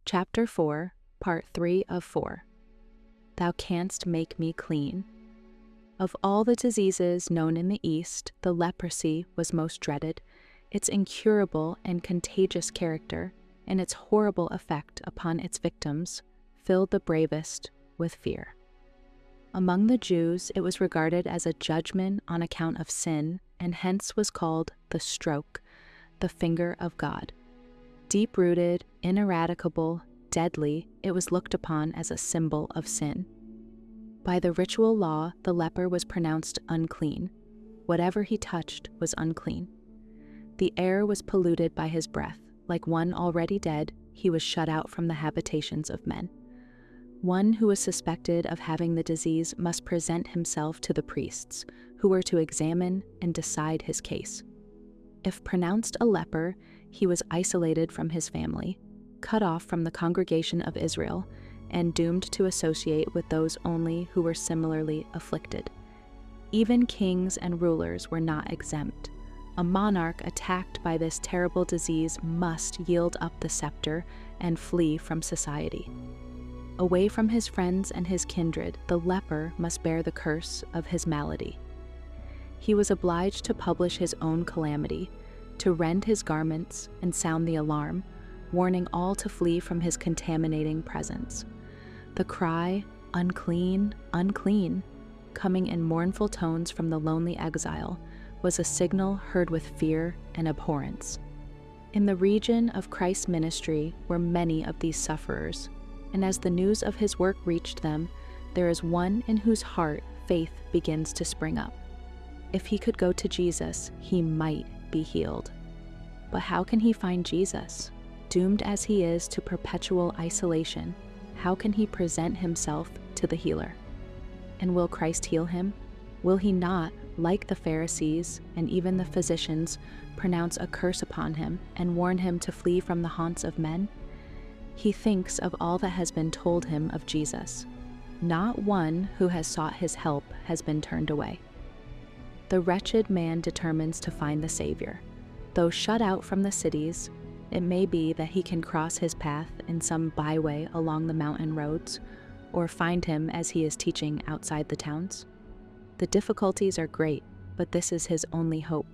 Chapter 4, Part 3 of 4. Thou canst make me clean. Of all the diseases known in the East, the leprosy was most dreaded. Its incurable and contagious character and its horrible effect upon its victims filled the bravest with fear. Among the Jews, it was regarded as a judgment on account of sin, and hence was called the stroke, the finger of God. Deep-rooted, ineradicable, deadly, it was looked upon as a symbol of sin. By the ritual law, the leper was pronounced unclean. Whatever he touched was unclean. The air was polluted by his breath. Like one already dead, he was shut out from the habitations of men. One who was suspected of having the disease must present himself to the priests, who were to examine and decide his case. If pronounced a leper, he was isolated from his family, cut off from the congregation of Israel, and doomed to associate with those only who were similarly afflicted. Even kings and rulers were not exempt. A monarch attacked by this terrible disease must yield up the scepter and flee from society. Away from his friends and his kindred, the leper must bear the curse of his malady. He was obliged to publish his own calamity, to rend his garments and sound the alarm, warning all to flee from his contaminating presence. The cry, "Unclean, unclean," coming in mournful tones from the lonely exile, was a signal heard with fear and abhorrence. In the region of Christ's ministry were many of these sufferers, and as the news of his work reached them, there is one in whose heart faith begins to spring up. If he could go to Jesus, he might be healed. But how can he find Jesus? Doomed as he is to perpetual isolation, how can he present himself to the healer? And will Christ heal him? Will he not, like the Pharisees and even the physicians, pronounce a curse upon him and warn him to flee from the haunts of men? He thinks of all that has been told him of Jesus. Not one who has sought his help has been turned away. The wretched man determines to find the Savior. Though shut out from the cities, it may be that he can cross his path in some byway along the mountain roads, or find him as he is teaching outside the towns. The difficulties are great, but this is his only hope.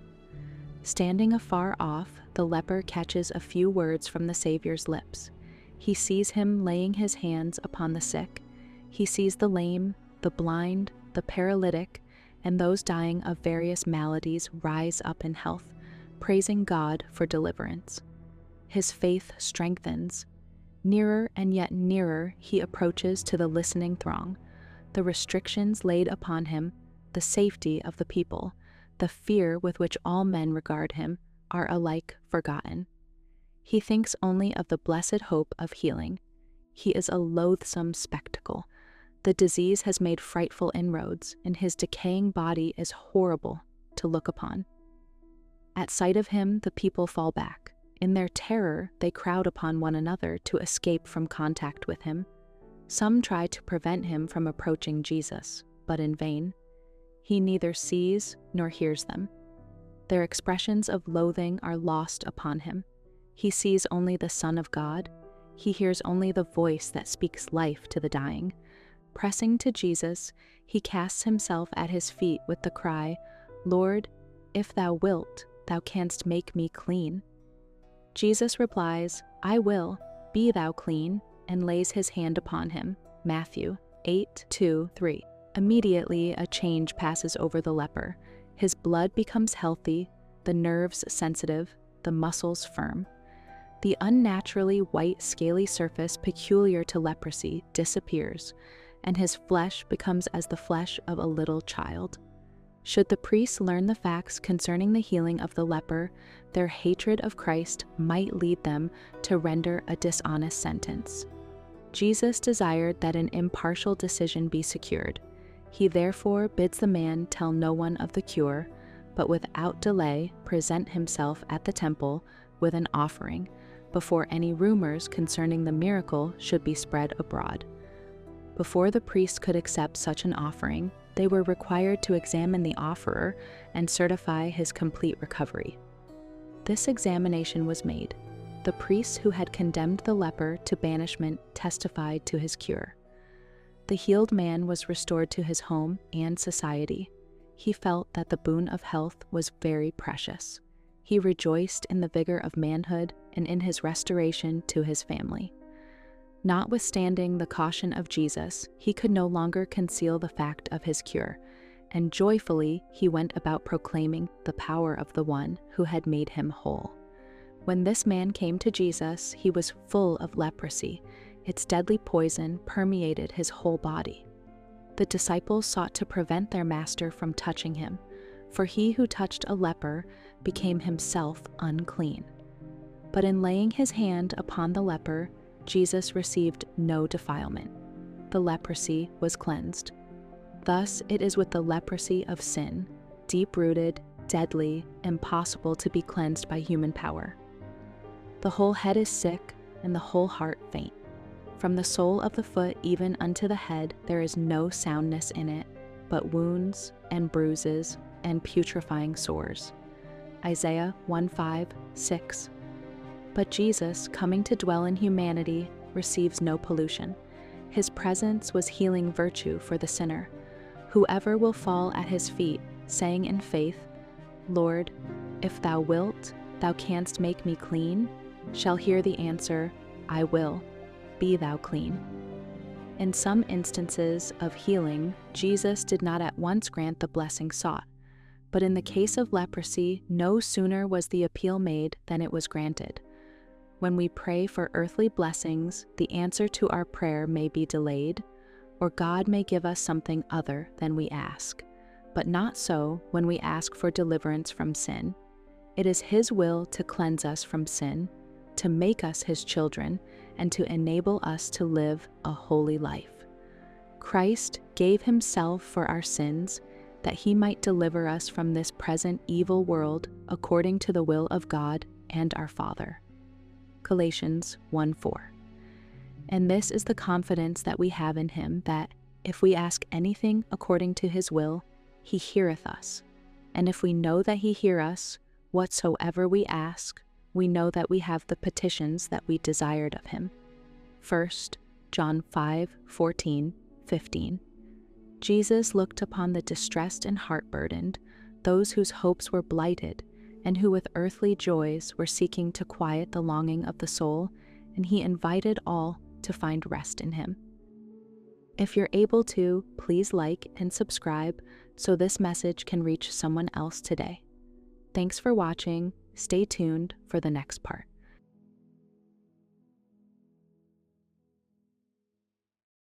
Standing afar off, the leper catches a few words from the Savior's lips. He sees him laying his hands upon the sick. He sees the lame, the blind, the paralytic, and those dying of various maladies rise up in health, praising God for deliverance. His faith strengthens. Nearer and yet nearer he approaches to the listening throng. The restrictions laid upon him, the safety of the people, the fear with which all men regard him, are alike forgotten. He thinks only of the blessed hope of healing. He is a loathsome spectacle. The disease has made frightful inroads, and his decaying body is horrible to look upon. At sight of him, the people fall back. In their terror, they crowd upon one another to escape from contact with him. Some try to prevent him from approaching Jesus, but in vain. He neither sees nor hears them. Their expressions of loathing are lost upon him. He sees only the Son of God. He hears only the voice that speaks life to the dying. Pressing to Jesus, he casts himself at his feet with the cry, "Lord, if thou wilt, thou canst make me clean." Jesus replies, "I will, be thou clean," and lays his hand upon him. Matthew 8:2-3. Immediately a change passes over the leper. His blood becomes healthy, the nerves sensitive, the muscles firm. The unnaturally white scaly surface peculiar to leprosy disappears, and his flesh becomes as the flesh of a little child. Should the priests learn the facts concerning the healing of the leper, their hatred of Christ might lead them to render a dishonest sentence. Jesus desired that an impartial decision be secured. He therefore bids the man tell no one of the cure, but without delay present himself at the temple with an offering, before any rumors concerning the miracle should be spread abroad. Before the priest could accept such an offering, they were required to examine the offerer and certify his complete recovery. This examination was made. The priests who had condemned the leper to banishment testified to his cure. The healed man was restored to his home and society. He felt that the boon of health was very precious. He rejoiced in the vigor of manhood and in his restoration to his family. Notwithstanding the caution of Jesus, he could no longer conceal the fact of his cure, and joyfully he went about proclaiming the power of the one who had made him whole. When this man came to Jesus, he was full of leprosy. Its deadly poison permeated his whole body. The disciples sought to prevent their master from touching him, for he who touched a leper became himself unclean. But in laying his hand upon the leper, Jesus received no defilement. The leprosy was cleansed. Thus it is with the leprosy of sin, deep-rooted, deadly, impossible to be cleansed by human power. The whole head is sick, and the whole heart faint. From the sole of the foot even unto the head there is no soundness in it, but wounds and bruises and putrefying sores. Isaiah 1:5-6. But Jesus, coming to dwell in humanity, receives no pollution. His presence was healing virtue for the sinner. Whoever will fall at his feet, saying in faith, "Lord, if thou wilt, thou canst make me clean," shall hear the answer, "I will, be thou clean." In some instances of healing, Jesus did not at once grant the blessing sought, but in the case of leprosy, no sooner was the appeal made than it was granted. When we pray for earthly blessings, the answer to our prayer may be delayed, or God may give us something other than we ask, but not so when we ask for deliverance from sin. It is His will to cleanse us from sin, to make us His children, and to enable us to live a holy life. Christ gave Himself for our sins, that He might deliver us from this present evil world according to the will of God and our Father. Galatians 1:4. And this is the confidence that we have in Him, that if we ask anything according to His will, He heareth us. And if we know that He hear us, whatsoever we ask, we know that we have the petitions that we desired of Him. 1 John 5:14-15. Jesus looked upon the distressed and heart-burdened, those whose hopes were blighted, and who with earthly joys were seeking to quiet the longing of the soul, and He invited all to find rest in Him. If you're able to, please like and subscribe so this message can reach someone else today. Thanks for watching. Stay tuned for the next part.